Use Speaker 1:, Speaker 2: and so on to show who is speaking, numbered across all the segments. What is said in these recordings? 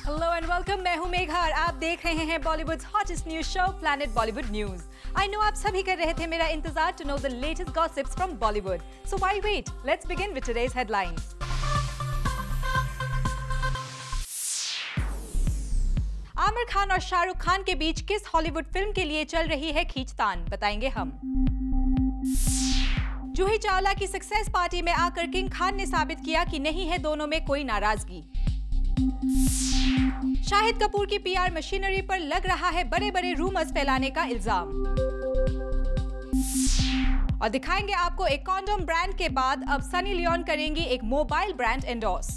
Speaker 1: Hello and welcome, मैं हूं मेघा और आप देख रहे हैं Bollywood hottest news show planet Bollywood news. I know आप सभी कर रहे थे मेरा इंतजार to know the latest gossips from Bollywood. So why wait, let's begin with today's headlines. Aamir Khan और शाहरुख खान के बीच किस हॉलीवुड फिल्म के लिए चल रही है खींचतान, बताएंगे हम। जूही चावला की सक्सेस पार्टी में आकर किंग खान ने साबित किया कि नहीं है दोनों में कोई नाराजगी। शाहिद कपूर की पीआर मशीनरी पर लग रहा है बड़े-बड़े रूमर्स फैलाने का इल्जाम। और दिखाएंगे आपको एक कॉन्डोम ब्रांड के बाद अब सनी लियोन करेंगी एक mobile brand endorse.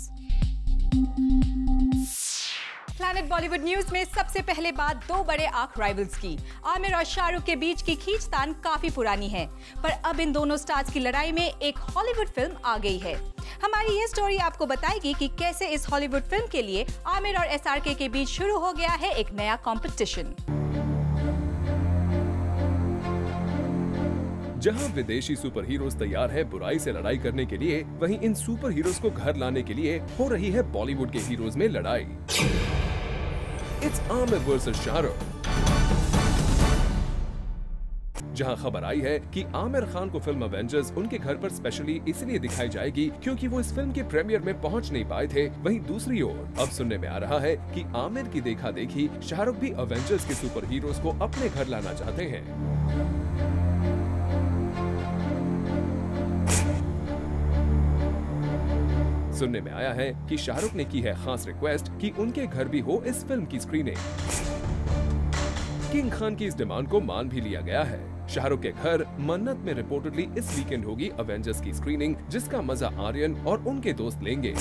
Speaker 1: Planet Bollywood news में सबसे पहले बात दो बड़े आंख राइवल्स की। आमिर और शाहरुख के बीच की खींचतान काफी पुरानी है, पर अब इन दोनों स्टार्स की लड़ाई में एक हॉलीवुड फिल्म आ गई है। हमारी ये स्टोरी आपको बताएगी कि कैसे इस हॉलीवुड फिल्म के लिए आमिर और एसआरके के बीच शुरू हो गया है एक नया कंपटीशन।
Speaker 2: जहां विदेशी सुपर हीरोज तैयार है बुराई से लड़ाई करने के लिए, वहीं इन सुपर हीरोज को घर लाने के लिए हो रही है बॉलीवुड के हीरोज में लड़ाई। It's Aamir versus Shahrukh. जहां खबर आई है कि आमिर खान को फिल्म एवेंजर्स उनके घर पर स्पेशली इसलिए दिखाई जाएगी क्योंकि वो इस फिल्म के प्रीमियर में पहुंच नहीं पाए थे, वहीं दूसरी ओर अब सुनने में आ रहा है कि आमिर की देखा देखी शाहरुख भी एवेंजर्स के सुपर हीरोज को अपने घर लाना चाहते हैं। सुनने में आया है कि शाहरुख ने की है खास रिक्वेस्ट कि उनके घर भी हो इस फिल्म की स्क्रीनिंग। किंग खान की इस डिमांड को मान भी लिया गया है। शाहरुख के घर मन्नत में रिपोर्टेडली इस वीकेंड होगी अवेंजर्स की स्क्रीनिंग, जिसका मजा आर्यन और उनके दोस्त लेंगे।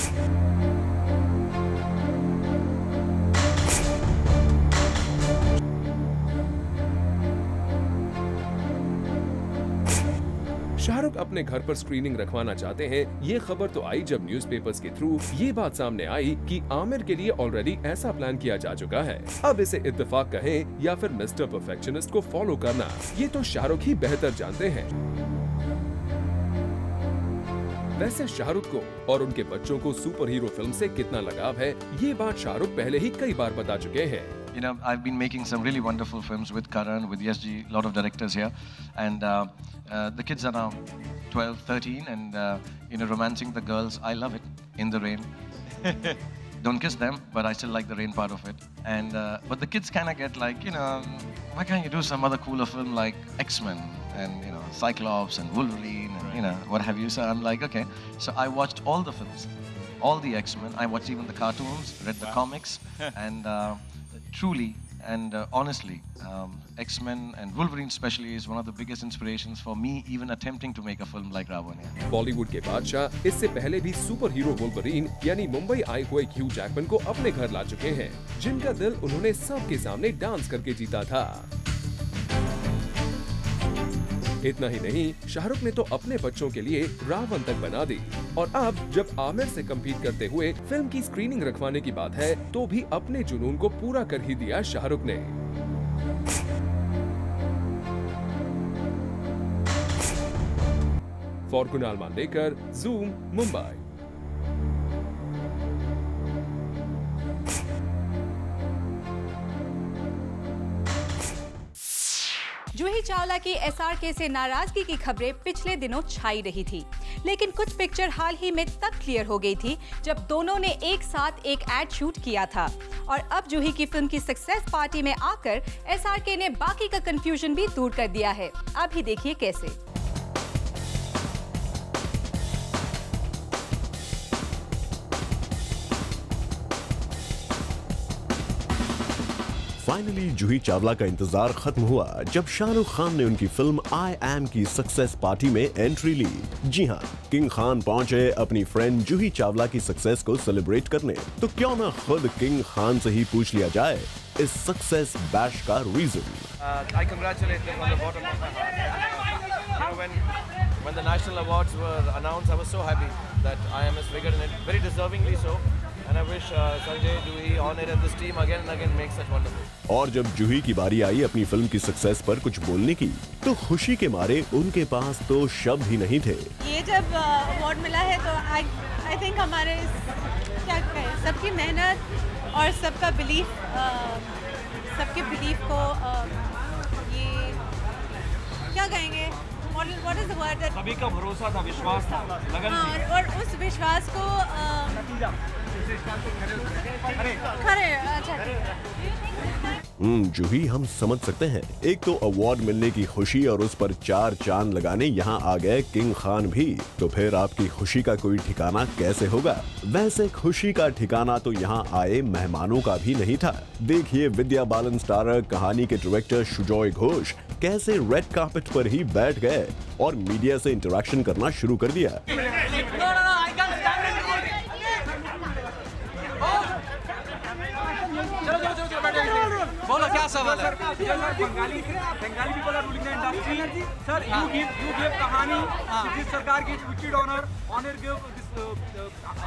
Speaker 2: शाहरुख अपने घर पर स्क्रीनिंग रखवाना चाहते हैं। ये खबर तो आई जब न्यूज़पेपर्स के थ्रू ये बात सामने आई कि आमिर के लिए ऑलरेडी ऐसा प्लान किया जा चुका है। अब इसे इत्तेफाक कहें या फिर मिस्टर परफेक्शनिस्ट को फॉलो करना, ये तो शाहरुख ही बेहतर जानते हैं। वैसे शाहरुख को और उनके बच्चों को सुपर हीरो फिल्म से कितना लगाव है, ये बात शाहरुख पहले ही कई बार बता चुके हैं।
Speaker 3: You know, I've been making some really wonderful films with Karan, with YesG, a lot of directors here, and the kids are now 12, 13, and you know, romancing the girls. I love it in the rain. Don't kiss them, but I still like the rain part of it. And but the kids kind of get like, you know, why can't you do some other cooler film like X-Men and you know Cyclops and Wolverine and you know what have you? So I'm like, okay. So I watched all the films, all the X-Men. I watched even the cartoons, read the comics, and truly and honestly, X-Men and Wolverine especially is one of the biggest inspirations for me even attempting to make a film like Ravana.
Speaker 2: Bollywood के बादशाह इससे पहले भी super hero Wolverine यानी मुंबई आए हुए Hugh Jackman को अपने घर ला चुके हैं, जिनका दिल उन्होंने सबके सामने डांस करके जीता था। इतना ही नहीं, शाहरुख ने तो अपने बच्चों के लिए रावण तक बना दी। और अब जब आमिर से कम्पीट करते हुए फिल्म की स्क्रीनिंग रखवाने की बात है, तो भी अपने जुनून को पूरा कर ही दिया शाहरुख ने। For Kunal Mandekar, zoom, Mumbai.
Speaker 1: जूही चावला की एसआरके से नाराजगी की खबरें पिछले दिनों छाई रही थी, लेकिन कुछ पिक्चर हाल ही में तब क्लियर हो गई थी जब दोनों ने एक साथ एक एड शूट किया था। और अब जूही की फिल्म की सक्सेस पार्टी में आकर एसआरके ने बाकी का कंफ्यूजन भी दूर कर दिया है। अब ही देखिए कैसे।
Speaker 4: फाइनली जूही चावला का इंतजार खत्म हुआ जब शाहरुख खान ने उनकी फिल्म आई एम की सक्सेस पार्टी में एंट्री ली। जी हां, किंग खान पहुंचे अपनी फ्रेंड जूही चावला की सक्सेस को सेलिब्रेट करने। तो क्यों ना खुद किंग खान से ही पूछ लिया जाए इस सक्सेस बैश का reason.
Speaker 3: I congratulate them on the bottom of my heart. You know, when the national awards were announced, I was so happy that IM has figured in it, very deservingly so. And I wish Sanjay, Juhi, Onir and this team again and again make such wonderful.
Speaker 4: और जब जूही की बारी आई अपनी film की success पर कुछ बोलने की, तो खुशी के मारे उनके पास तो शब्द ही नहीं थे।
Speaker 5: ये जब अवार्ड मिला है तो आई थिंक हमारे क्या कहें, सबकी मेहनत और सबका बिलीफ, सबके बिलीफ को ये क्या कहेंगे, व्हाट इज द वर्ड,
Speaker 6: सभी का भरोसा था, विश्वास था, लगन थी।
Speaker 5: और उस विश्वास को खरे, अच्छा
Speaker 4: जूही, हम समझ सकते हैं। एक तो अवार्ड मिलने की खुशी और उस पर 4 चांद लगाने यहाँ आ गए किंग खान भी, तो फिर आपकी खुशी का कोई ठिकाना कैसे होगा? वैसे खुशी का ठिकाना तो यहाँ आए मेहमानों का भी नहीं था। देखिए विद्या बालन स्टारर कहानी के डायरेक्टर सुजॉय घोष कैसे रेड कार्पेट पर ही बैठ गए और मीडिया से इंटरेक्शन करना शुरू कर दिया।
Speaker 6: बोलो क्या सवाल है? Bengali people are ruling the industry. Sir, you give कहानी British सरकार gives wicked honor give this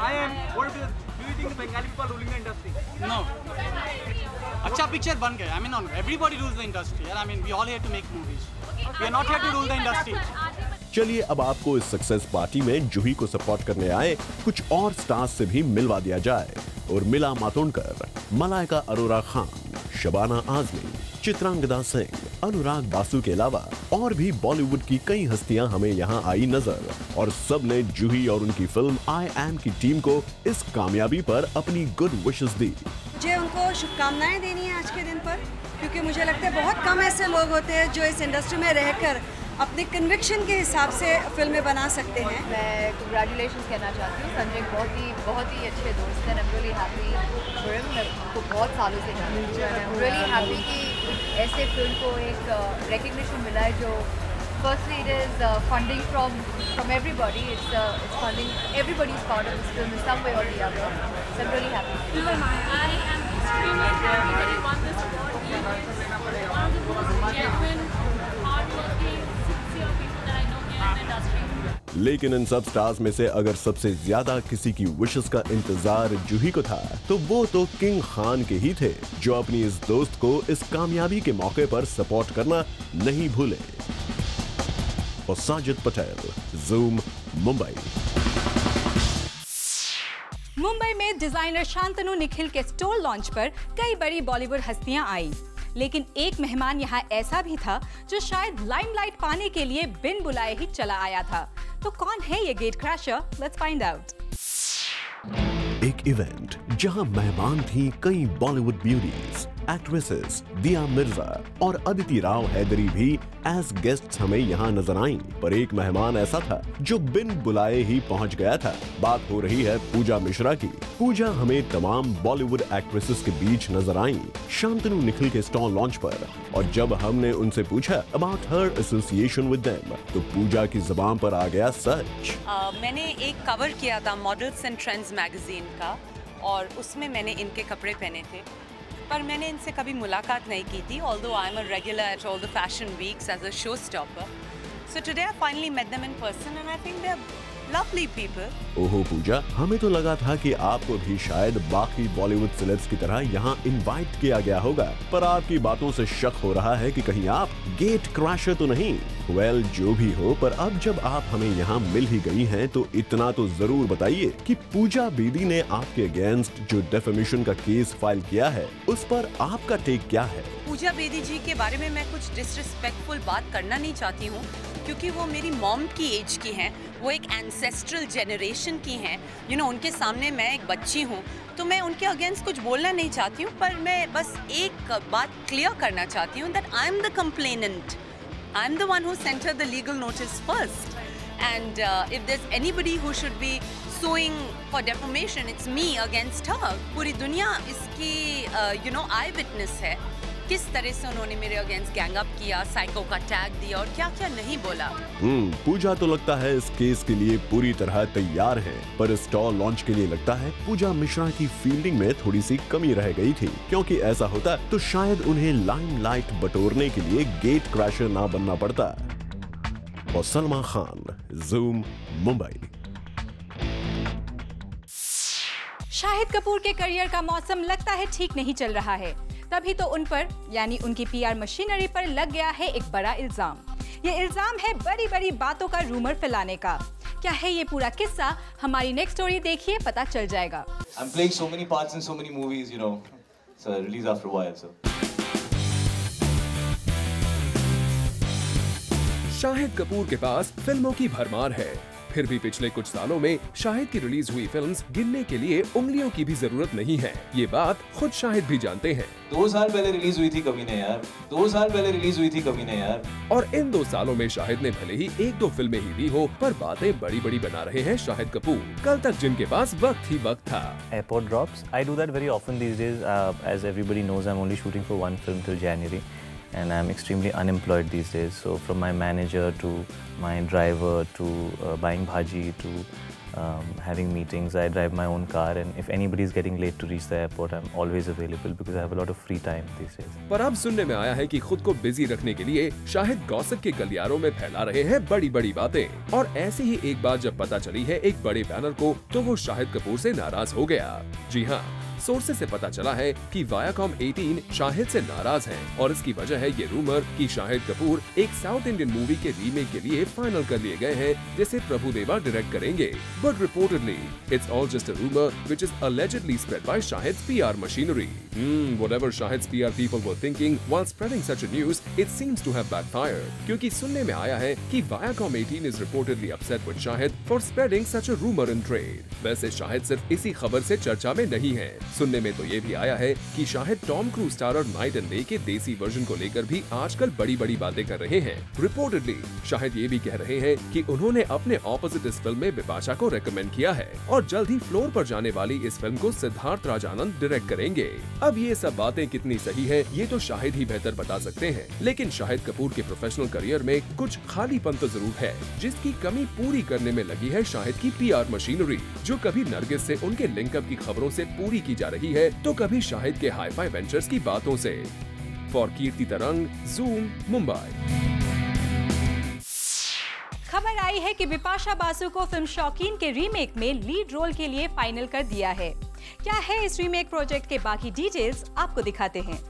Speaker 6: I am. What do you think the Bengali people are ruling the industry?
Speaker 7: No. अच्छा पिक्चर बन गया. I mean, everybody rules the industry. I mean, we all here to make movies. We are not here to rule the industry.
Speaker 4: चलिए अब आपको इस success party में जूही को support करने आए कुछ और स्टार्स से भी मिलवा दिया जाए। उर्मिला मातोंडकर, मलाइका अरोरा खान, शबाना आजमी, चित्रांगदा सिंह, अनुराग बासु के अलावा और भी बॉलीवुड की कई हस्तियां हमें यहाँ आई नजर और सब ने जूही और उनकी फिल्म आई एम की टीम को इस कामयाबी पर अपनी गुड विशेस दी।
Speaker 8: मुझे उनको शुभकामनाएं देनी है आज के दिन पर, क्योंकि मुझे लगता है बहुत कम ऐसे लोग होते हैं जो इस इंडस्ट्री में रहकर अपने कन्विक्शन के हिसाब से फिल्में बना सकते हैं।
Speaker 9: मैं कंग्रेचुलेशंस कहना चाहती हूँ। संजय बहुत ही अच्छे दोस्त हैं। आई am really happy for him. मैं उनको बहुत सालों से जानती हूँ। आई एम रियली हैप्पी कि ऐसे फिल्म को एक रिकग्निशन मिला है जो firstly it is funding from everybody. It's funding everybody is part of this film in some way और the other. So I am really happy.
Speaker 10: I am extremely happy that he won this award. He is one of the most genuine, hardworking, sincere people that I know here in the industry.
Speaker 4: लेकिन इन सब stars में से अगर सबसे ज्यादा किसी की wishes का इंतजार जूही को था तो वो तो किंग खान के ही थे, जो अपनी इस दोस्त को इस कामयाबी के मौके पर सपोर्ट करना नहीं भूले। और साजिद पटेल, जूम, मुंबई।
Speaker 1: मुंबई में डिजाइनर शांतनु निखिल के स्टोर लॉन्च पर कई बड़ी बॉलीवुड हस्तियां आई, लेकिन एक मेहमान यहाँ ऐसा भी था जो शायद लाइमलाइट पाने के लिए बिन बुलाए ही चला आया था। तो कौन है ये gate crasher? Let's find out.
Speaker 4: एक इवेंट जहां मेहमान थी कई बॉलीवुड ब्यूटीज, एक्ट्रेसेस दिया मिर्जा और अदिति राव हैदरी भी एज गेस्ट्स हमें यहाँ नजर आईं। पर एक मेहमान ऐसा था जो बिन बुलाए ही पहुँच गया था। बात हो रही है पूजा मिश्रा की। पूजा हमें तमाम बॉलीवुड एक्ट्रेसेस के बीच नजर आईं शांतनु निखिल के स्टॉल लॉन्च पर, और जब हमने उनसे पूछा about her association with them तो पूजा की जुबान पर आ गया सच।
Speaker 11: मैंने एक कवर किया था मॉडल्स एंड ट्रेंड्स मैगजीन का और उसमें मैंने इनके कपड़े पहने थे, पर मैंने इनसे कभी मुलाकात नहीं की थी। Although I am a regular at all the fashion weeks as a show stopper, so today I finally met them in person and I think they are lovely people.
Speaker 4: ओहो पूजा, हमें तो लगा था कि आपको भी शायद बाकी बॉलीवुड सेलेब्स की तरह यहाँ इनवाइट किया गया होगा, पर आपकी बातों से शक हो रहा है कि कहीं आप गेट क्रैशर तो नहीं। वेल, जो भी हो, पर अब जब आप हमें यहाँ मिल ही गई हैं तो इतना तो जरूर बताइए कि पूजा बेदी ने आपके अगेंस्ट जो डेफेमेशन का केस फाइल किया है उस पर आपका टेक क्या है?
Speaker 11: पूजा बेदी जी के बारे में मैं कुछ डिसरिस्पेक्टफुल बात करना नहीं चाहती हूँ, क्योंकि वो मेरी मॉम की एज की हैं, वो एक एंसेस्ट्रल जनरेशन की हैं। यू नो, उनके सामने मैं एक बच्ची हूँ, तो मैं उनके अगेंस्ट कुछ बोलना नहीं चाहती हूँ, पर मैं बस एक बात क्लियर करना चाहती हूँ that I am the complainant, I am the one who sent her the legal notice first, and if there is anybody who should be suing for defamation, it's me against her. पूरी दुनिया इसकी you know I witness है किस तरह से उन्होंने मेरे against gang up किया, साइको का टैग दिया और क्या क्या नहीं बोला।
Speaker 4: पूजा तो लगता है इस केस के लिए पूरी तरह तैयार है, पर स्टॉल लॉन्च के लिए लगता है पूजा मिश्रा की फील्डिंग में थोड़ी सी कमी रह गई थी, क्योंकि ऐसा होता तो शायद उन्हें लाइमलाइट बटोरने के लिए गेट क्रैशर ना बनना पड़ता। और सलमा खान, जूम, मुंबई।
Speaker 1: शाहिद कपूर के करियर का मौसम लगता है ठीक नहीं चल रहा है, तभी तो उन पर यानी उनकी पीआर मशीनरी पर लग गया है एक बड़ा इल्जाम। ये इल्जाम है बड़ी बड़ी बातों का रूमर फैलाने का। क्या है ये पूरा किस्सा, हमारी नेक्स्ट स्टोरी देखिए पता चल जाएगा।
Speaker 12: I'm playing so many parts in so many movies, you know. So I release after a while, so.
Speaker 2: Shahid Kapoor के पास फिल्मों की भरमार है, फिर भी पिछले कुछ सालों में शाहिद की रिलीज हुई फिल्म्स गिनने के लिए उंगलियों की भी जरूरत नहीं है। ये बात खुद शाहिद भी जानते हैं।
Speaker 12: 2 साल पहले रिलीज हुई थी कभी नहीं यार, 2 साल पहले रिलीज हुई थी कभी नहीं यार।
Speaker 2: और इन 2 सालों में शाहिद ने भले ही 1-2 फिल्में ही दी हो, पर बातें बड़ी बड़ी बना रहे हैं शाहिद कपूर। कल तक जिनके पास वक्त ही वक्त था।
Speaker 13: Airport drops. I do that very often these days. As everybody knows, I'm only shooting for one film till January. And I'm extremely unemployed these days. So from my manager to my driver to buying bhaji to having meetings, I drive my own car. And if anybody is getting late to reach the airport, I'm always available because I have a lot of free time these days.
Speaker 2: पर अब सुनने में आया है कि खुद को busy रखने के लिए शाहिद गॉसिप के गलियारों में फैला रहे हैं बड़ी बड़ी बातें। और ऐसे ही एक बात जब पता चली है एक बड़े बैनर को, तो वो शाहिद कपूर से नाराज हो गया। जी हाँ, सोर्सेस से पता चला है कि वायाकॉम 18 शाहिद से नाराज हैं और इसकी वजह है ये रूमर कि शाहिद कपूर एक साउथ इंडियन मूवी के रीमेक के लिए फाइनल कर लिए गए हैं, जिसे प्रभुदेवा डायरेक्ट करेंगे। But reportedly it's all just a rumour which is allegedly spread by Shahid's PR machinery. Whatever Shahid's PR people were thinking while spreading such a news, it seems to have backfired. क्योंकि सुनने में आया है कि Viacom 18 is reportedly upset with Shahid for spreading such a rumor in trade. वैसे शाहिद सिर्फ इसी खबर से चर्चा में नहीं है। सुनने में तो ये भी आया है कि Shahid Tom cruise starrer night and day के देसी वर्जन को लेकर भी आजकल बड़ी बड़ी बातें कर रहे हैं। रिपोर्टेडली शाहिद ये भी कह रहे हैं कि उन्होंने अपने ऑपोजिट इस फिल्म में बिपाशा को रेकमेंड किया है और जल्द ही फ्लोर पर जाने वाली इस फिल्म को सिद्धार्थ राजानंद डायरेक्ट करेंगे। अब ये सब बातें कितनी सही है ये तो शाहिद ही बेहतर बता सकते हैं, लेकिन शाहिद कपूर के प्रोफेशनल करियर में कुछ खालीपन तो जरूर है, जिसकी कमी पूरी करने में लगी है शाहिद की PR मशीनरी, जो कभी नरगिस से उनके लिंकअप की खबरों से पूरी की जा रही है, तो कभी शाहिद के हाई-फाई वेंचर्स की बातों से। फॉर कीर्ति तरंग, ज़ूम, मुंबई।
Speaker 1: खबर आई है कि बिपाशा बासु को फिल्म शौकीन के रीमेक में लीड रोल के लिए फाइनल कर दिया है। क्या है इस रीमेक प्रोजेक्ट के बाकी डिटेल्स आपको दिखाते हैं।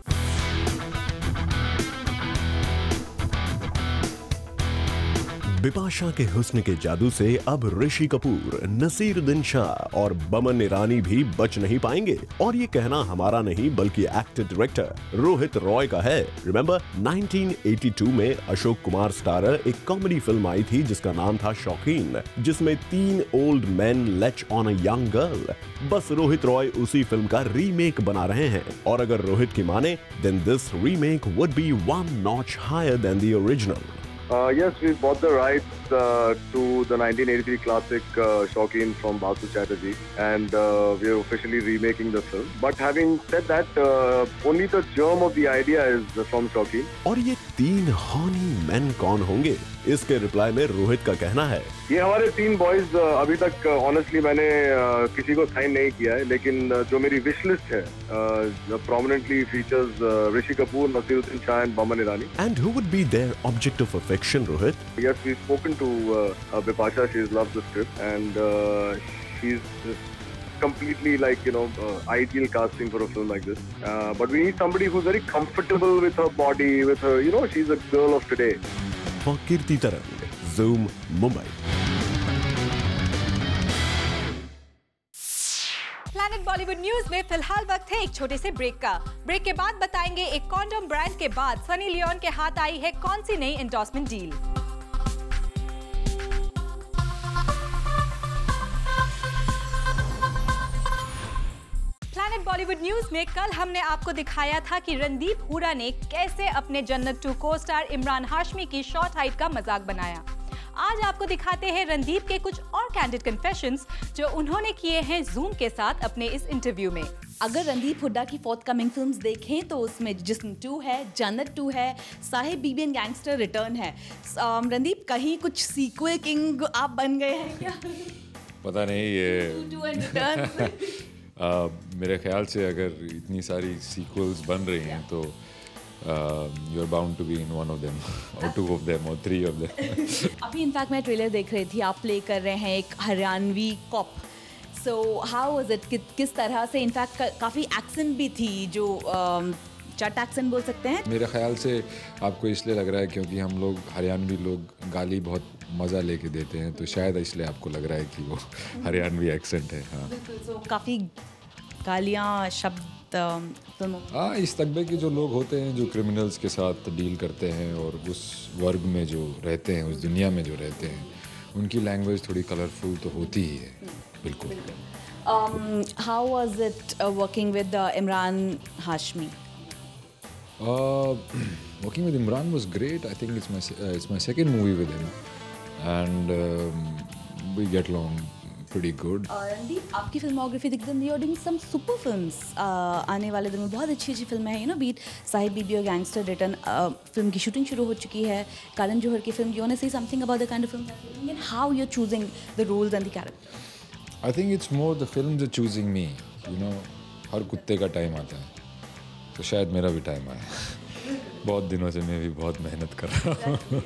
Speaker 4: बिपाशा के हुस्न के जादू से अब ऋषि कपूर, नसीरुद्दीन शाह और बमन ईरानी भी बच नहीं पाएंगे। और ये कहना हमारा नहीं बल्कि एक्टर डायरेक्टर रोहित रॉय का है। रिमेंबर 1982 में अशोक कुमार स्टारर एक कॉमेडी फिल्म आई थी जिसका नाम था शौकीन, जिसमें 3 old man lech on a young girl. बस रोहित रॉय उसी फिल्म का रीमेक बना रहे हैं और अगर रोहित की माने then this remake would be 1 notch higher than the original.
Speaker 14: Yes, we bought the rights to the 1983 classic Shaukin from Basu Chatterjee, and we are officially remaking the film. But having said that, only the germ of the idea is from Shaukin.
Speaker 4: और ये 3 horny man कौन होंगे? इसके reply में रोहित का कहना है,
Speaker 14: ये हमारे 3 बॉयज अभी तक ऑनेस्टली मैंने किसी को साइन नहीं किया है, लेकिन जो मेरी विश लिस्ट है prominently features Rishi Kapoor, Naseeruddin Shah and Boman Irani.
Speaker 4: And who would be their object of affection, Rohit?
Speaker 14: Yes, we've spoken to Bipasha. She's loved the script and she's completely like, you know, ideal casting for a film like this. But we need somebody who's very comfortable with her body, with her, you know, she's a girl of today.
Speaker 4: For Kirti Tarang, Zoom, Mumbai.
Speaker 1: Planet Bollywood news में फिलहाल वक्त है एक छोटे से break का। Break के बाद बताएंगे एक कॉन्डोम ब्रांड के बाद सनी लियोन के हाथ आई है कौन सी नई endorsement deal. Planet Bollywood news में कल हमने आपको दिखाया था कि रणदीप हुडा ने कैसे अपने जन्नत 2 को स्टार इमरान हाशमी की शॉर्ट हाइट का मजाक बनाया। आज आपको दिखाते हैं रणदीप के कुछ और कैंडिड कन्फेशंस जो उन्होंने किए हैं जूम के साथ अपने इस इंटरव्यू में।
Speaker 15: अगर रणदीप हुड्डा की फोर्थकमिंग फिल्म्स देखें तो उसमें जिस्म 2 है, जन्नत 2 है, साहिब बीबी एंड गैंगस्टर रिटर्न है। रणदीप कहीं कुछ सीक्वल किंग आप बन गए हैं क्या?
Speaker 16: पता नहीं, ये मेरे ख्याल से अगर इतनी सारी सीक्वल्स बन रही हैं तो you are bound to be in one of them or 2 of them or 3 of them.
Speaker 15: अभी इनफैक्ट मैं ट्रेलर देख रही थी, आप प्ले कर रहे हैं एक Haryanvi cop. So how was it? किस तरह से? इनफैक्ट काफ़ी एक्सेंट भी थी जो जट एक्सेंट बोल सकते हैं?
Speaker 16: मेरे ख्याल से आपको इसलिए लग रहा है क्योंकि हम लोग हरियाणवी लोग गाली बहुत मज़ा लेके देते हैं, तो शायद इसलिए आपको लग रहा है कि वो हरियाणवी एक्सेंट है। हाँ,
Speaker 15: तो काफ़ी गालियाँ शब्द फिल्मों।
Speaker 16: हाँ, इस तबके के जो लोग होते हैं जो क्रिमिनल्स के साथ डील करते हैं और उस वर्ग में जो रहते हैं, उस दुनिया में जो रहते हैं, उनकी लैंग्वेज थोड़ी कलरफुल तो होती ही है। बिल्कुल।
Speaker 15: How was it working with Imran Hashmi?
Speaker 16: Working with Imran was great. I think it's my second movie with him, and we get along pretty good.
Speaker 15: Randeep, आपकी फिल्मोग्राफी दिख रही है, doing some super films. आने वाले दिन में बहुत अच्छी फिल्में हैं, बीट साहिब बीबी और गैंगस्टर रिटर्न फिल्म की शूटिंग शुरू हो चुकी है, करण जौहर की film. You want to say something about the kind of film that you're doing and how you're choosing the roles and the characters?
Speaker 16: I think it's more the films are choosing me. You know, हर कुत्ते का time आता है, तो शायद मेरा भी time आया. बहुत दिनों से मैं भी बहुत मेहनत कर रहा हूँ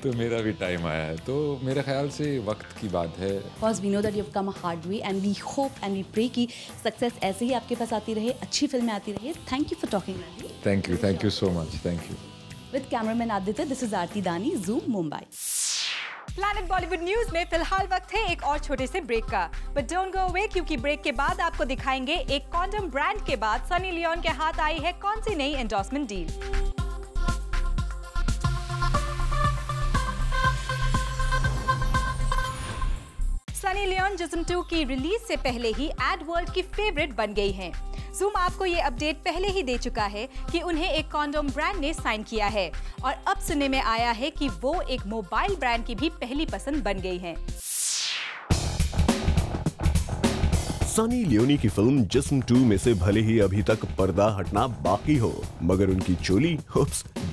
Speaker 16: तो मेरा भी टाइम आया है, तो मेरे ख्याल से वक्त की बात है.
Speaker 15: Because we know that you've come a hard way and we hope and we pray कि सक्सेस ऐसे ही आपके पास आती रहे, अच्छी फिल्में आती रही. Thank you for talking, Randeep.
Speaker 16: Thank you so much. Thank you.
Speaker 15: With cameraman Aditya, this is Aarti Dani, Zoom, Mumbai.
Speaker 1: Planet Bollywood news में फिलहाल वक्त है एक और छोटे से ब्रेक का, बट डोंट गो अवे क्योंकि ब्रेक के बाद आपको दिखाएंगे एक कॉन्डम ब्रांड के बाद सनी लियोन के हाथ आई है कौन सी नई एंडोर्समेंट डील. सनी लियोन जिस्म 2 की रिलीज से पहले ही एड वर्ल्ड की फेवरेट बन गई हैं. जूम आपको ये अपडेट पहले ही दे चुका है कि उन्हें एक कॉन्डोम ब्रांड ने साइन किया है और अब सुनने में आया है कि वो एक मोबाइल ब्रांड की भी पहली पसंद बन गई हैं.
Speaker 4: सनी लियोनी की फिल्म जिस्म 2 में से भले ही अभी तक पर्दा हटना बाकी हो, मगर उनकी चोली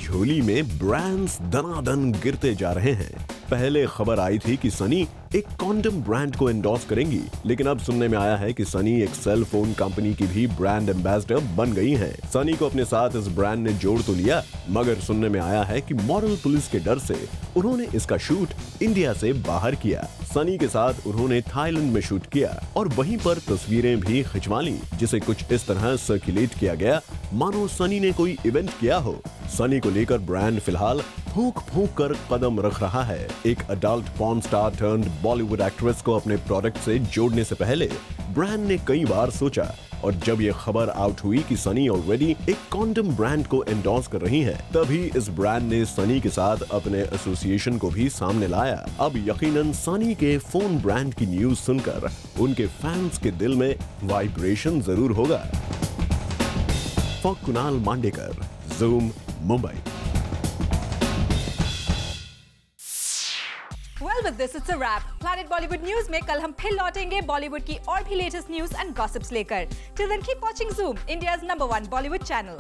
Speaker 4: झोली में ब्रांड्स दनादन गिरते जा रहे हैं. पहले खबर आई थी कि सनी एक कॉन्डम ब्रांड को एंडोर्स करेंगी, लेकिन अब सुनने में आया है कि सनी एक सेल फोन कंपनी की भी ब्रांड एम्बेसडर बन गई हैं. सनी को अपने साथ इस ब्रांड ने जोड़ तो लिया, मगर सुनने में आया है कि मॉरल पुलिस के डर से उन्होंने इसका शूट इंडिया से बाहर किया. सनी के साथ उन्होंने थाईलैंड में शूट किया और वहीं पर तस्वीरें भी खिंचवा ली, जिसे कुछ इस तरह सर्कुलेट किया गया मानो सनी ने कोई इवेंट किया हो. सनी को लेकर ब्रांड फिलहाल फूंक कर कदम रख रहा है. एक adult porn star turned Bollywood actress को अपने प्रोडक्ट से जोड़ने से पहले ब्रांड ने कई बार सोचा, और जब ये खबर आउट हुई कि सनी ऑलरेडी एक कॉन्डम ब्रांड को एंडोर्स कर रही हैं, तभी इस ब्रांड ने सनी के साथ अपने एसोसिएशन को भी सामने लाया. अब यकीनन सनी के फोन ब्रांड की न्यूज सुनकर उनके फैंस के दिल में वाइब्रेशन जरूर होगा. For Kunal Mandekar, zoom, Mumbai.
Speaker 1: Well, with this it's a wrap. Planet Bollywood News में कल हम फिर लौटेंगे बॉलीवुड की और भी लेटेस्ट न्यूज एंड गॉसिप्स लेकर. Till then keep watching Zoom, India's #1 Bollywood channel.